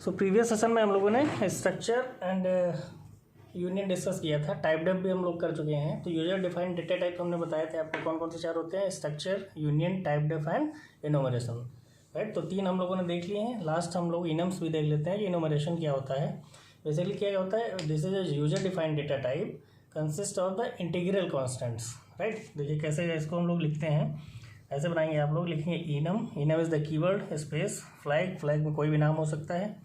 So previous session में हम लोगों ने स्ट्रक्चर एंड यूनियन डिस्कस किया था। टाइप डेफ भी हम लोग कर चुके हैं। तो यूजर डिफाइंड डेटा टाइप हमने बताए थे आपको कौन कौन से चार होते हैं, structure, union, typedef and enumeration, right. तो तीन हम लोगों ने देख लिए हैं। लास्ट हम लोग इनम्स भी देख लेते हैं कि इनोमरेशन क्या होता है। बेसिकली क्या होता है, this is a user defined data type consist of the integral constants, right. देखिए कैसे इसको हम लोग लिखते हैं, ऐसे बनाएंगे। आप लोग लिखेंगे enum, enum is the keyword space flag, flag में कोई भी नाम हो सकता है,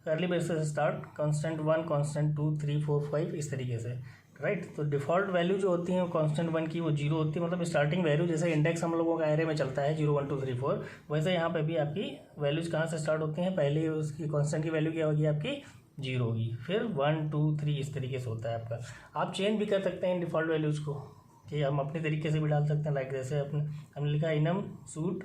कर्ली ब्रेसेस से स्टार्ट, कांस्टेंट 1, कांस्टेंट 2, 3, 4, 5 इस तरीके से, राइट। तो डिफ़ॉल्ट वैल्यू जो होती है कांस्टेंट 1 की वो 0 होती है, मतलब स्टार्टिंग वैल्यू जैसे इंडेक्स हम लोगों का एरे में चलता है 0 1 2 3 4, वैसे यहाँ पे भी आपकी वैल्यूज़ कहाँ से स्टार्ट होती हैं, पहले उसकी कांस्टेंट की वैल्यू क्या होगी आपकी 0 होगी, फिर 1 2 3 इस तरीके से होता है आपका। आप चेंज भी कर सकते हैं इन डिफ़ॉल्ट वैल्यूज़ को, कि हम अपने तरीके से भी डाल सकते हैं। लाइक जैसे हमने लिखा enum suit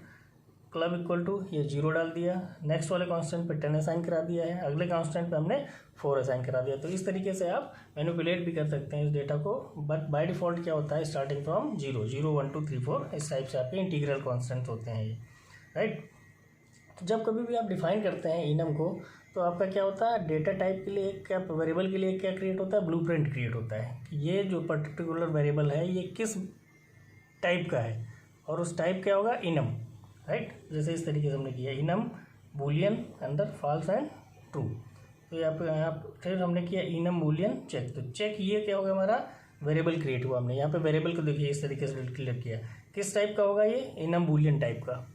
club equal to, ये 0 डाल दिया, नेक्स्ट वाले कांस्टेंट पे 10 असाइन करा दिया है, अगले कांस्टेंट पे हमने 4 असाइन करा दिया। तो इस तरीके से आप मैनिपुलेट भी कर सकते हैं इस डेटा को। बट बाय डिफ़ॉल्ट क्या होता है, स्टार्टिंग फ्रॉम 0 0 1 2 3 4 इस टाइप से आपके इंटीग्रल कांस्टेंट होते हैं ये, राइट। तो जब कभी भी आप डिफाइन करते हैं इनम को, तो आपका क्या होता है, डेटा टाइप के लिए एक क्या वेरिएबल के लिए क्या क्रिएट होता है, ब्लूप्रिंट क्रिएट होता है कि ये जो पर्टिकुलर वेरिएबल है ये किस टाइप का है, और उस टाइप क्या होगा, इनम, राइट। जैसे इस तरीके से हमने किया इनम बूलियन अंदर फॉल्स एंड ट्रू। तो यहाँ फिर हमने किया इनम बूलियन चेक। तो चेक ये क्या होगा, हमारा वेरिएबल क्रिएट हुआ। हमने यहाँ पे वेरिएबल को देखिए इस तरीके से क्लियर किया, किस टाइप का होगा ये, इनम बूलियन टाइप का,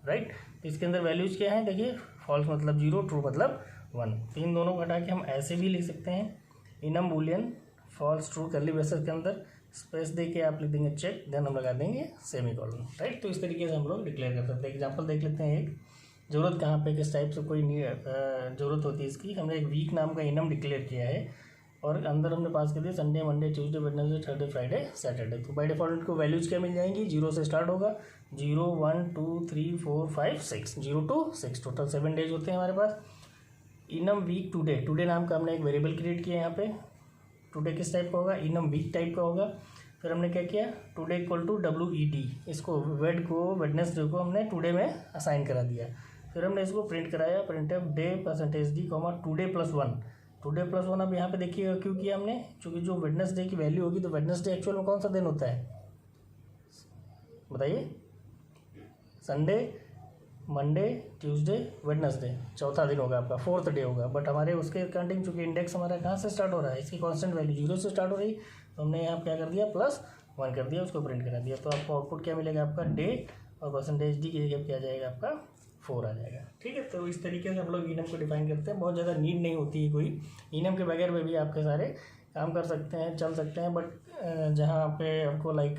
राइट। तो इसके अंदर वैल्यूज क्या है, देखिए फॉल्स मतलब 0, ट्रू मतलब 1। तो इन दोनों को हटा के हम ऐसे भी लिख सकते हैं, enum boolean false true curly braces के अंदर स्पेस दे के आप लिख देंगे चेक, देन हम लगा देंगे सेमीकोलन, राइट। तो इस तरीके से हम लोग डिक्लेयर कर सकते हैं। एग्जांपल देख लेते हैं एक, ज़रूरत कहाँ पे किस टाइप से कोई ज़रूरत होती है इसकी। हमने एक वीक नाम का इनम डिक्लेयर किया है और अंदर हमने पास कर दिया Sunday, Monday, Tuesday, Wednesday, Thursday, Friday, Saturday. तो बाय डिफॉल्ट को वैल्यूज़ क्या मिल जाएंगी, 0 से स्टार्ट होगा, 0 1 2 3 4 5 6, 0 to 6, टोटल 7 डेज होते हैं हमारे पास। इनम वीक टुडे, टुडे नाम का हमने एक वेरिएबल क्रिएट किया है यहाँ पे। टुडे किस टाइप का होगा, इनम वीक टाइप का होगा। फिर हमने क्या किया, टुडे इक्वल टू WED, इसको वेडनेसडे को हमने टुडे में असाइन करा दिया। फिर हमने इसको प्रिंट कराया, print of day %d, today +1। Today +1 अब यहाँ पे देखिएगा क्यों किया हमने, क्योंकि जो वेडनेसडे की वैल्यू होगी, तो वेडनेसडे एक्चुअल में कौन सा दिन होता है बताइए, संडे, मंडे, ट्यूसडे, वेडनेसडे, चौथा दिन होगा आपका, 4th डे होगा। बट हमारे उसके अकॉर्डिंग चूँकि इंडेक्स हमारा कहाँ से स्टार्ट हो रहा है, इसकी कांस्टेंट वैल्यू 0 से स्टार्ट हो रही, तो हमने यहाँ क्या कर दिया +1 कर दिया, उसको प्रिंट करा दिया। तो आपको आउटपुट क्या मिलेगा, आपका डे और %d की जगह क्या आ जाएगा, आपका 4 आ जाएगा, ठीक है। तो इस तरीके से हम लोग इनम को डिफाइन करते हैं। बहुत ज़्यादा नीड नहीं होती है कोई, इनम के बगैर में भी आपके सारे काम कर सकते हैं, चल सकते हैं। बट जहाँ पे आपको लाइक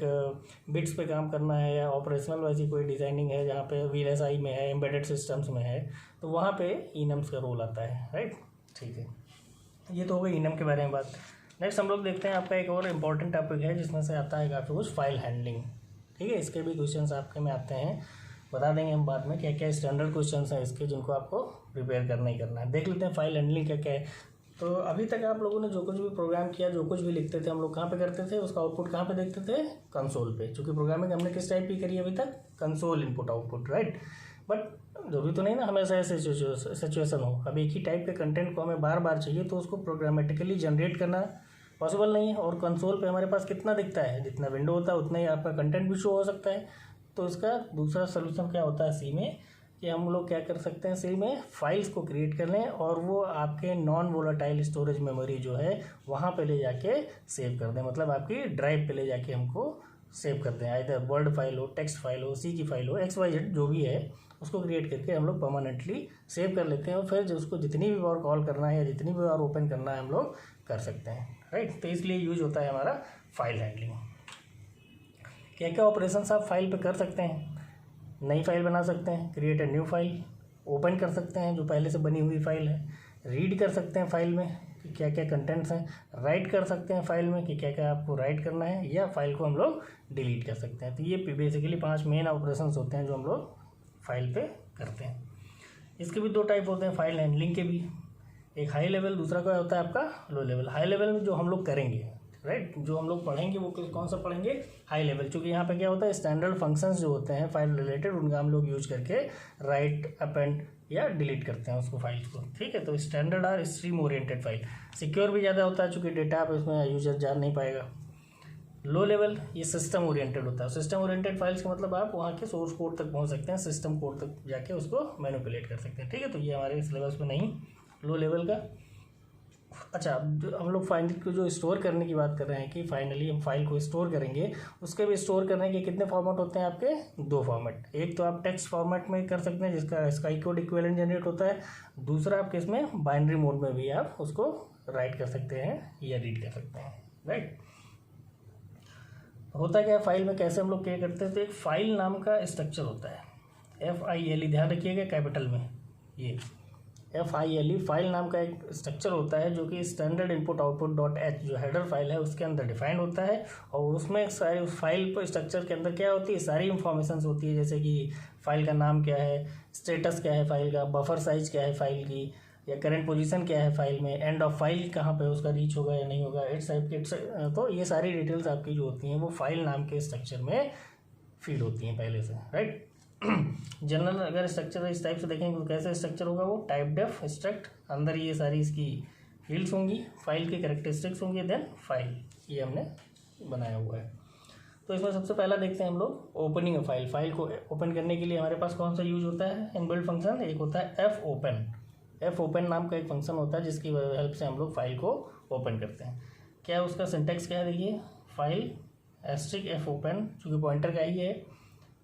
बिट्स पे काम करना है या ऑपरेशनल वैसी कोई डिज़ाइनिंग है, जहाँ पे VLSI में है, एम्बेडेड सिस्टम्स में है, तो वहाँ पे इनम्स का रोल आता है, राइट, ठीक है। ये तो हो गई इनम के बारे में बात। नेक्स्ट हम लोग देखते हैं आपका एक और इम्पॉर्टेंट टॉपिक है जिसमें से आता है काफ़ी कुछ, फाइल हैंडलिंग, ठीक है। इसके भी क्वेश्चंस आपके में आते हैं, बता देंगे हम बाद में क्या क्या स्टैंडर्ड क्वेश्चंस हैं इसके, जिनको आपको प्रिपेयर करना ही करना है। देख लेते हैं फाइल हैंडलिंग क्या क्या है। तो अभी तक आप लोगों ने जो कुछ भी प्रोग्राम किया, जो कुछ भी लिखते थे, हम लोग कहाँ पे करते थे, उसका आउटपुट कहाँ पे देखते थे, कंसोल पे। चूँकि प्रोग्रामिंग हमने किस टाइप की करी अभी तक, console input output, right. But जरूरी तो नहीं ना हमेशा ऐसे सिचुएशन हो, अब एक ही टाइप के कंटेंट को हमें बार बार चाहिए, तो उसको प्रोग्रामेटिकली जनरेट करना पॉसिबल नहीं है। और कंसोल पे हमारे पास कितना दिखता है, जितना विंडो होता है उतना ही आपका कंटेंट भी शो हो सकता है। तो इसका दूसरा सोल्यूशन क्या होता है सी में, कि हम लोग क्या कर सकते हैं, सी में फाइल्स को क्रिएट कर लें और वो आपके नॉन वोलेटाइल स्टोरेज मेमोरी जो है वहाँ पे ले जाके सेव कर दें। मतलब आपकी ड्राइव पे ले जाके हमको सेव कर दें, आइदर वर्ड फाइल हो, टेक्स्ट फाइल हो, सी की फाइल हो, XYZ जो भी है, उसको क्रिएट करके हम लोग परमानेंटली सेव कर लेते हैं। और फिर जो उसको जितनी भी बार कॉल करना है या जितनी भी बार ओपन करना है हम लोग कर सकते हैं, राइट। तो इसलिए यूज होता है हमारा फाइल हैंडलिंग। क्या क्या ऑपरेशंस आप फाइल पे कर सकते हैं, नई फाइल बना सकते हैं, create a new file, open कर सकते हैं जो पहले से बनी हुई फाइल है, रीड कर सकते हैं फाइल में कि क्या क्या कंटेंट्स हैं, राइट कर सकते हैं फाइल में कि क्या क्या आपको राइट करना है, या फाइल को हम लोग डिलीट कर सकते हैं। तो ये बेसिकली 5 मेन ऑपरेशंस होते हैं जो हम लोग फाइल पे करते हैं। इसके भी 2 टाइप होते हैं फाइल हैंडलिंग के भी, एक हाई लेवल, दूसरा क्या होता है आपका लो लेवल। हाई लेवल में जो हम लोग करेंगे, राइट। जो हम लोग पढ़ेंगे वो कौन सा पढ़ेंगे, हाई लेवल, क्योंकि यहाँ पे क्या होता है स्टैंडर्ड फंक्शंस जो होते हैं फाइल रिलेटेड उनका हम लोग यूज करके राइट, अपेंड या डिलीट करते हैं उसको फाइल्स को, ठीक है। तो स्टैंडर्ड और स्ट्रीम ओरिएंटेड फाइल सिक्योर भी ज़्यादा होता है चूँकि डेटा आप इसमें यूजर जान नहीं पाएगा। लो लेवल ये सिस्टम ओरिएंटेड होता है। सिस्टम ओरिएंटेड फाइल्स का मतलब आप वहाँ के सोर्स कोड तक पहुँच सकते हैं, सिस्टम कोड तक जाके उसको मैनिपुलेट कर सकते हैं, ठीक है। तो ये हमारे सिलेबस में नहीं लो लेवल का। अच्छा, हम लोग फाइल को जो स्टोर करने की बात कर रहे हैं कि फाइनली हम फाइल को स्टोर करेंगे, उसके भी स्टोर करने के कितने फॉर्मेट होते हैं आपके, 2 फॉर्मेट। एक तो आप टेक्स्ट फॉर्मेट में कर सकते हैं जिसका स्काई कोड इक्विवेलेंट जनरेट होता है, दूसरा आपके इसमें बाइनरी मोड में भी आप उसको राइट कर सकते हैं या रीड कर सकते हैं, राइट। होता क्या है फाइल में, कैसे हम लोग क्या करते हैं, तो एक फाइल नाम का स्ट्रक्चर होता है, FILE, ध्यान रखिएगा कैपिटल में, ये FILE फाइल नाम का एक स्ट्रक्चर होता है जो कि standard input output dot H जो हेडर फाइल है उसके अंदर डिफाइंड होता है। और उसमें सारी उस फाइल पर स्ट्रक्चर के अंदर क्या होती है, सारी इंफॉर्मेशन होती है, जैसे कि फाइल का नाम क्या है, स्टेटस क्या है फाइल का, बफर साइज क्या है फाइल की, या करंट पोजीशन क्या है फाइल में, एंड ऑफ फाइल कहाँ पे उसका रीच होगा या नहीं होगा, इट्स टाइप के। तो ये सारी डिटेल्स आपकी जो होती हैं वो फाइल नाम के स्ट्रक्चर में फीड होती हैं पहले से, राइट। जनरल अगर स्ट्रक्चर इस टाइप से देखेंगे तो कैसे स्ट्रक्चर होगा वो, टाइप डेफ स्ट्रक्ट, अंदर ये सारी इसकी फील्ड्स होंगी, फाइल की कैरेक्टरिस्टिक्स होंगी, देन फाइल, ये हमने बनाया हुआ है। तो इसमें सबसे पहला देखते हैं हम लोग ओपनिंग फाइल। फाइल को ओपन करने के लिए हमारे पास कौन सा यूज होता है इनबिल्ट फंक्शन, एक होता है एफ ओपन नाम का एक फंक्शन होता है जिसकी हेल्प से हम लोग फाइल को ओपन करते हैं। क्या उसका सिंटेक्स क्या है, देखिए, फाइल एस्ट्रिक एफ ओपन, चूँकि पॉइंटर का ही है,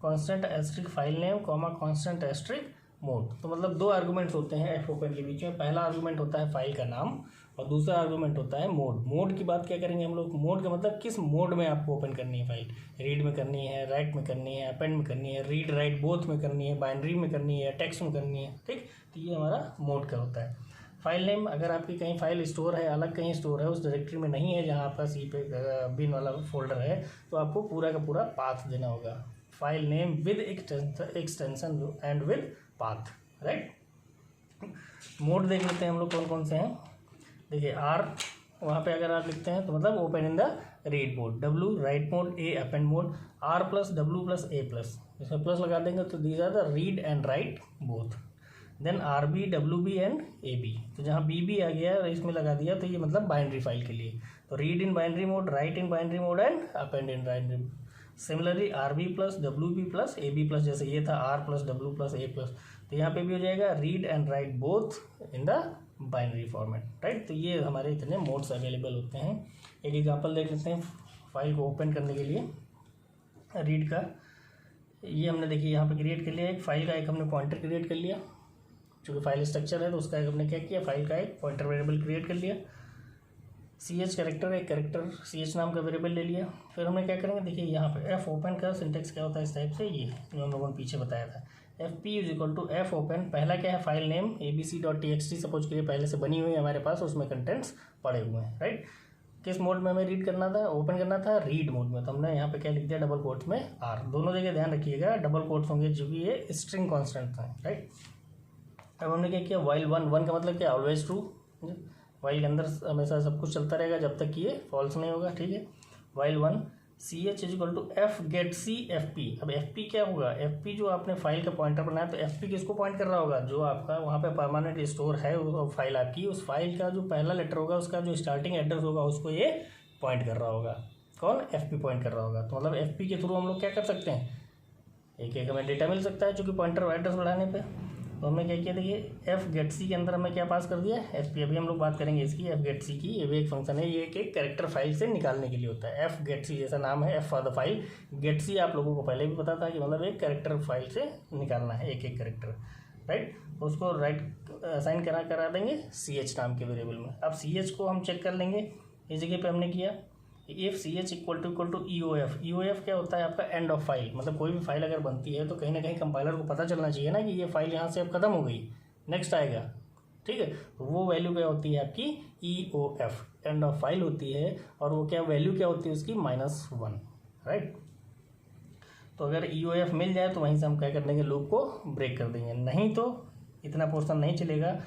constant asterisk file name comma constant asterisk mode. तो मतलब 2 आर्गूमेंट्स होते हैं एफ ओपन के बीच में। पहला आर्गूमेंट होता है फाइल का नाम और दूसरा आर्गूमेंट होता है मोड। मोड की बात क्या करेंगे हम लोग, मोड का मतलब किस मोड में आपको ओपन करनी है फाइल, रीड में करनी है, राइट में करनी है, अपेंड में करनी है, रीड राइट बोथ में करनी है, बाइनरी में करनी है, टेक्स्ट में करनी है, ठीक। तो ये हमारा मोड का होता है। फाइल नेम, अगर आपकी कहीं फाइल स्टोर है, अलग कहीं स्टोर है, उस डायरेक्टरी में नहीं है जहाँ आपका सी पे बिन वाला फोल्डर है, तो आपको पूरा का पूरा पाथ देना होगा। File name with extension and with path, right. Mode देख लेते हैं हम लोग कौन कौन से हैं। देखिए आर, वहाँ पे अगर आप लिखते हैं तो मतलब open in the read mode, W write mode, A append mode, R plus W plus A plus, इसमें प्लस लगा देंगे तो these are the read and write both. Then R B, W B and A B, तो जहाँ B B आ गया इसमें लगा दिया तो ये मतलब बाइनरी फाइल के लिए, तो read in binary mode, write in binary mode and append in binary mode. Similarly R B plus W B plus A B plus, जैसे ये था R plus W plus A plus, तो यहाँ पे भी हो जाएगा read and write both in the binary format, right. तो ये हमारे इतने मोड्स अवेलेबल होते हैं। एक एग्जांपल देख लेते हैं फाइल को ओपन करने के लिए रीड का। ये हमने देखिए यहाँ पे क्रिएट कर लिया, एक फाइल का एक हमने पॉइंटर क्रिएट कर लिया, चूँकि फाइल स्ट्रक्चर है तो उसका एक हमने क्या किया, फाइल का एक पॉइंटर वेरिएबल क्रिएट कर लिया। ch कैरेक्टर, एक कैरेक्टर ch नाम का वेरिएबल ले लिया। फिर हमने क्या करेंगे, देखिए यहाँ पे एफ ओपन का सिंटेक्स क्या होता है इस टाइप से, ये जो हम लोगों ने पीछे बताया था, F P is equal to F open, पहला क्या है फाइल नेम abc.txt सपोज करिए पहले से बनी हुई है हमारे पास, उसमें कंटेंट्स पड़े हुए हैं, राइट। किस मोड में हमें रीड करना था, ओपन करना था रीड मोड में, तो हमने यहाँ पे क्या लिख दिया, डबल कोट्स में आर, दोनों जगह ध्यान रखिएगा डबल कोट्स होंगे क्योंकि ये स्ट्रिंग कॉन्स्टेंट है, राइट। अब हमने क्या किया, वाइल वन का मतलब क्या, ऑलवेज ट्रू, वाइल के अंदर हमेशा सब कुछ चलता रहेगा जब तक कि ये फॉल्स नहीं होगा, ठीक है। While one C H is equal to F get C F P. अब एफ पी क्या होगा, एफ पी जो आपने फाइल का पॉइंटर बनाया तो एफ पी किसको पॉइंट कर रहा होगा, जो आपका वहाँ पे परमानेंट स्टोर है फाइल आपकी, उस फाइल का जो पहला लेटर होगा उसका जो स्टार्टिंग एड्रेस होगा उसको ये पॉइंट कर रहा होगा, कौन, एफ पी पॉइंट कर रहा होगा। तो मतलब एफ पी के थ्रू हम लोग क्या कर सकते हैं, एक एक हमें डेटा मिल सकता है चूँकि पॉइंटर एड्रेस बढ़ाने पर। तो हमने क्या किया, देखिए एफ गेट सी के अंदर हमें क्या पास कर दिया, एफ पी। अभी हम लोग बात करेंगे इसकी, एफ गेट सी की, ये भी एक फंक्शन है, ये एक कैरेक्टर फाइल से निकालने के लिए होता है। एफ गेट सी जैसा नाम है, F for the file, getc आप लोगों को पहले भी पता था कि मतलब एक कैरेक्टर फाइल से निकालना है एक एक कैरेक्टर, राइट। उसको राइट असाइन करा देंगे सी एच नाम के वेरिएबल में। अब सी एच को हम चेक कर लेंगे, इस जगह पे हमने किया if C H equal to E O F. E O F क्या होता है आपका, एंड ऑफ फाइल, मतलब कोई भी फाइल अगर बनती है तो कहीं ना कहीं कंपाइलर को पता चलना चाहिए ना कि ये फाइल यहाँ से अब खत्म हो गई, नेक्स्ट आएगा, ठीक है। तो वो वैल्यू क्या होती है आपकी, E O F, end of file होती है, और वो क्या वैल्यू क्या होती है उसकी, -1, राइट। तो अगर ई ओ एफ मिल जाए तो वहीं से हम क्या कर देंगे, लूप को ब्रेक कर देंगे, नहीं तो इतना पोर्शन नहीं चलेगा।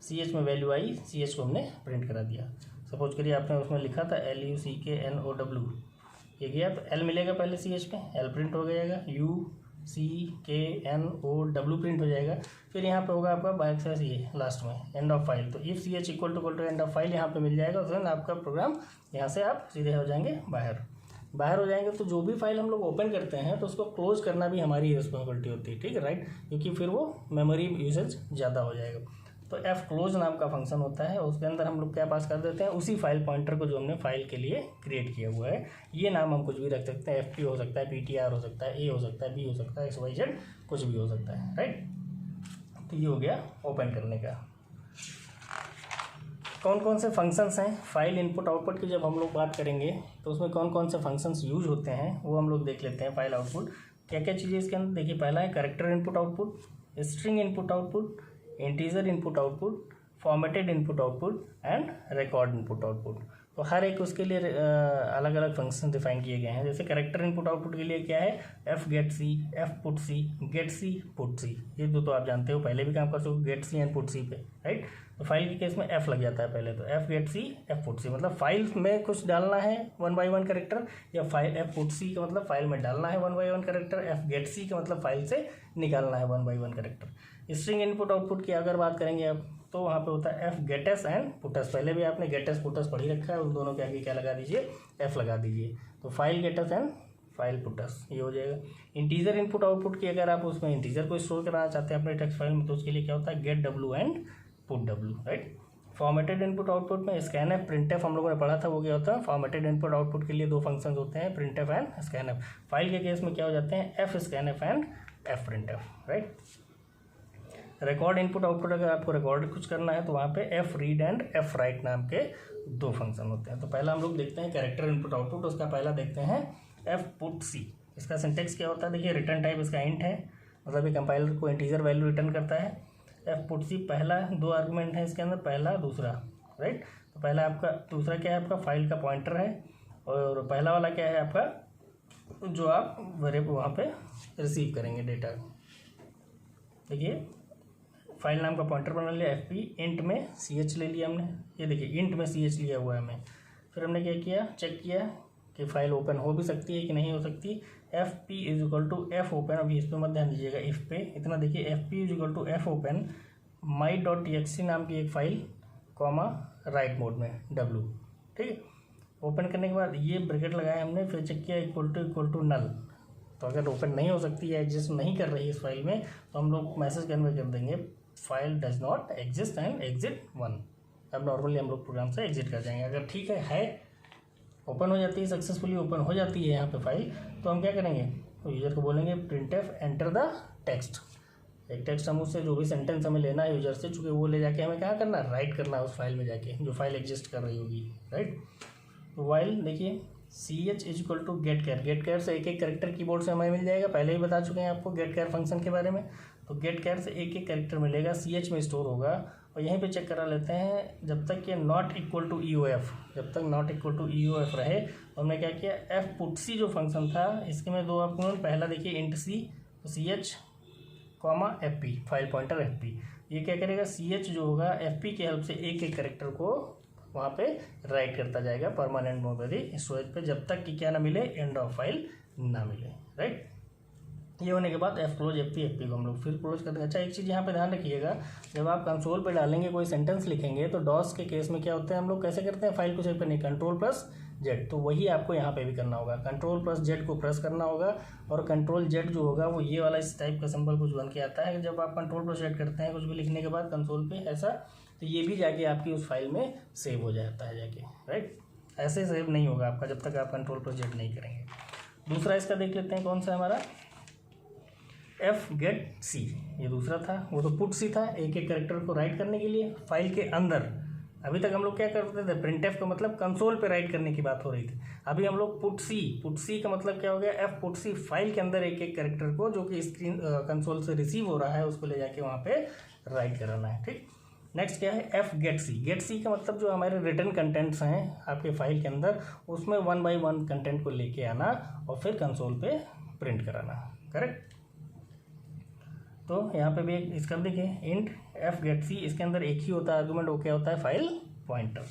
सी एच में वैल्यू आई, सी एच को हमने प्रिंट करा दिया। सपोज करिए आपने उसमें लिखा था LUCKNOW, ये गया तो L मिलेगा पहले CH पे, L प्रिंट हो जाएगा, UCKNOW प्रिंट हो जाएगा, फिर यहाँ पे होगा आपका बैकस्लैश ये लास्ट में एंड ऑफ फाइल। तो if CH equal to end of file यहाँ पे मिल जाएगा, तो आपका प्रोग्राम यहाँ से आप सीधे हो जाएंगे बाहर हो जाएंगे। तो जो भी फाइल हम लोग ओपन करते हैं तो उसको क्लोज करना भी हमारी रिस्पॉन्सिबिलिटी होती है, ठीक है, राइट, क्योंकि फिर वो मेमोरी यूसेज ज़्यादा हो जाएगा। तो F क्लोज नाम का फंक्शन होता है, उसके अंदर हम लोग क्या पास कर देते हैं, उसी फाइल पॉइंटर को जो हमने फाइल के लिए क्रिएट किया हुआ है। ये नाम हम कुछ भी रख सकते हैं, FP हो सकता है, PTR हो सकता है, A हो सकता है, B हो सकता है, XYZ कुछ भी हो सकता है, राइट। तो ये हो गया ओपन करने का। कौन कौन से फंक्शंस हैं फाइल इनपुट आउटपुट की जब हम लोग बात करेंगे तो उसमें कौन कौन से फंक्शंस यूज होते हैं वो हम लोग देख लेते हैं। फाइल आउटपुट क्या क्या चीज़ें इसके अंदर देखिए, पहला है character input output, string input output, integer input output, formatted input output and record input output. तो हर एक उसके लिए अलग अलग फंक्शन डिफाइन किए गए हैं। जैसे कैरेक्टर इनपुट आउटपुट के लिए क्या है, F गेट सी, F पुट सी, गेट सी पुट सी, ये दो तो आप जानते हो, पहले भी काम कर सकते हो गेट सी एंड पुट सी पे, राइट। तो फाइल के केस में F लग जाता है पहले, तो F गेट सी, F पुट सी मतलब फाइल में कुछ डालना है 1 by 1 कैरेक्टर, या फाइल F पुट सी का मतलब फाइल में डालना है 1 by 1 कैरेक्टर, F गेट सी का मतलब फाइल से निकालना है 1 by 1 character. String input output की अगर बात करेंगे अब, तो वहाँ पे होता है F गेटस एंड पुटस, पहले भी आपने गेटस पुटस पढ़ी रखा है, उन दोनों के आगे क्या लगा दीजिए, F लगा दीजिए। तो file gates and file puts ये हो जाएगा। इंटीजर इनपुट आउटपुट की अगर आप उसमें इंटीजर को स्टोर कराना चाहते हैं अपने टेक्स्ट फाइल में, तो उसके लिए क्या होता है, get W and put W, right. Formatted input output में स्कैनएफ प्रिंटएफ हम लोगों ने पढ़ा था, वो क्या होता है, फॉर्मेटेड इनपुट आउटपुट के लिए दो फंक्शंस होते हैं, प्रिंटएफ एंड स्कैनएफ। फाइल के केस में क्या हो जाते हैं, F scanf and F printf, right. Record input output अगर आपको रिकॉर्ड कुछ करना है तो वहाँ पे F read and F right नाम के दो फंक्शन होते हैं। तो पहला हम लोग देखते हैं कैरेक्टर इनपुट आउटपुट, उसका पहला देखते हैं F पुट C। इसका सिंटेक्स क्या होता है, देखिए रिटर्न टाइप इसका इंट है, मतलब ये कंपाइलर को इंटीजर वैल्यू रिटर्न करता है। F पुट C पहला दो आर्गुमेंट है इसके अंदर, पहला दूसरा, राइट। तो पहला आपका, दूसरा क्या है आपका फाइल का पॉइंटर है, और पहला वाला क्या है आपका जो आप वेरिएबल वहाँ पे रिसीव करेंगे डेटा। देखिए फाइल नाम का पॉइंटर बना लिया FP, इंट में CH ले लिया हमने, ये देखिए इंट में CH लिया हुआ है हमें। फिर हमने क्या किया, चेक किया कि फाइल ओपन हो भी सकती है कि नहीं हो सकती। FP is equal to F open, अभी इस पर मत ध्यान दीजिएगा इफ पे, इतना देखिए FP is equal to F open my.txt नाम की एक फाइल कॉमा राइट मोड में W, ठीक है। ओपन करने के बाद ये ब्रैकेट लगाया हमने, फिर चेक किया इक्वल टू नल। तो अगर ओपन नहीं हो सकती है, एग्जिस्ट नहीं कर रही है इस फाइल में, तो हम लोग मैसेज कन्वे कर देंगे file does not exist and exit 1। अब नॉर्मली हम लोग प्रोग्राम से एग्जिट कर जाएंगे। अगर ठीक है ओपन हो जाती है, सक्सेसफुली ओपन हो जाती है यहाँ पे फाइल, तो हम क्या करेंगे, तो यूजर को बोलेंगे प्रिंटएफ एंटर द टेक्स्ट। एक टेक्स्ट हम उससे जो भी सेंटेंस हमें लेना है यूजर से, चूँकि वो ले जाके हमें क्या करना है, राइट करना है उस फाइल में जाके जो फाइल एग्जिस्ट कर रही होगी, राइट। तो वाइल देखिए CH इज इक्वल टू गेट कैर से एक कैरेक्टर कीबोर्ड से हमें मिल जाएगा, पहले ही बता चुके हैं आपको गेट कैर फंक्शन के बारे में। तो गेट कैर से एक कैरेक्टर मिलेगा, CH में स्टोर होगा, और यहीं पे चेक करा लेते हैं जब तक ये नॉट इक्वल टू EOF, जब तक नॉट इक्वल टू EOF रहे। तो हमने क्या किया, F पुट C जो फंक्शन था इसके में दो आर्गुमेंट, पहला देखिए इंट C, तो CH comma FP, file pointer FP। ये क्या करेगा, CH जो होगा FP की हेल्प से एक कैरेक्टर को वहाँ पे राइट करता जाएगा परमानेंट मेमोरी स्टोरेज पे, जब तक कि क्या ना मिले, एंड ऑफ फाइल ना मिले, राइट। ये होने के बाद F क्लोज FP को हम लोग फिर क्लोज कर देंगे। अच्छा एक चीज़ यहाँ पे ध्यान रखिएगा, जब आप कंसोल पे डालेंगे कोई सेंटेंस लिखेंगे तो डॉस के केस में क्या होता है, हम लोग कैसे करते हैं, फाइल को सेव करने Ctrl+Z, तो वही आपको यहाँ पे भी करना होगा, Ctrl+Z को प्रेस करना होगा, और Ctrl+Z जो होगा वो ये वाला इस टाइप का सिंबल कुछ बन के आता है। जब आप Ctrl+Z करते हैं कुछ भी लिखने के बाद कंसोल पे ऐसा, तो ये भी जाके आपकी उस फाइल में सेव हो जाता है जाके, राइट। ऐसे सेव नहीं होगा आपका जब तक आप Ctrl+Z नहीं करेंगे। दूसरा इसका देख लेते हैं कौन सा हमारा, F गेट C, ये दूसरा था, वो तो पुट C था, एक कैरेक्टर को राइट करने के लिए फाइल के अंदर। अभी तक हम लोग क्या करते थे, प्रिंटएफ का मतलब कंसोल पे राइट करने की बात हो रही थी। अभी हम लोग पुट C का मतलब क्या हो गया, F पुट C फाइल के अंदर एक कैरेक्टर को जो कि स्क्रीन कंसोल से रिसीव हो रहा है उसको ले जाके वहाँ पे राइट कराना है, ठीक। नेक्स्ट क्या है, F गेट C का मतलब जो हमारे रिटर्न कंटेंट्स हैं आपके फाइल के अंदर, उसमें 1 by 1 कंटेंट को लेके आना और फिर कंसोल पे प्रिंट कराना, करेक्ट। तो यहाँ पे भी इसका देखिए इंट F गेट C, इसके अंदर एक ही होता है आर्गुमेंट, वो क्या होता है, file pointer.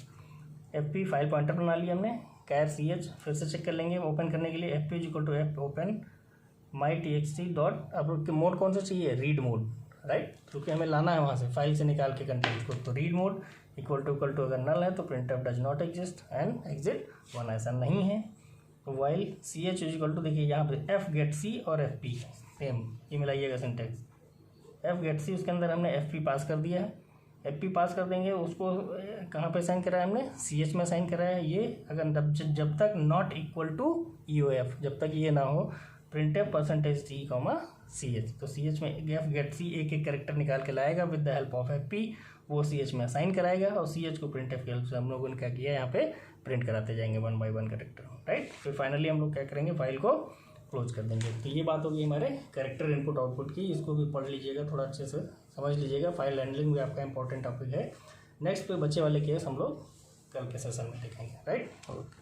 FP file pointer बना लिया हमने, कैर CH फिर से चेक कर लेंगे ओपन करने के लिए, FP is equal to F open my TXT dot, अब मोड कौन सा चाहिए, रीड मोड, राइट, क्योंकि हमें लाना है वहाँ से फाइल से निकाल के कंटेंट को, तो रीड मोड इक्वल टू अगर नल है तो printf does not exist and exit 1, ऐसा नहीं है। तो while CH is equal to, देखिए यहाँ पे F गेट C और FP सेम, ये मिलाइएगा सिंटेक्स, F गेट C उसके अंदर हमने FP पास कर दिया है, FP पास कर देंगे, उसको कहाँ पे साइन करा है हमने, CH में साइन करा है। ये अगर जब तक नॉट इक्वल टू EOF, जब तक ये ना हो printf %t, CH, तो CH में F गेट C एक एक कैरेक्टर निकाल के लाएगा with the help of FP, वो CH में असाइन कराएगा और CH को printf की हेल्प से हम लोगों ने क्या किया यहाँ पे प्रिंट कराते जाएंगे 1 by 1 कैरेक्टर, राइट। फिर फाइनली हम लोग क्या करेंगे, फाइल को क्लोज कर देंगे। तो ये बात होगी हमारे कैरेक्टर इनपुट आउटपुट की, इसको भी पढ़ लीजिएगा, थोड़ा अच्छे से समझ लीजिएगा। फाइल हैंडलिंग भी आपका इंपॉर्टेंट टॉपिक है। नेक्स्ट पे बच्चे वाले केस हम लोग कल के सेशन में देखेंगे, राइट। ओके।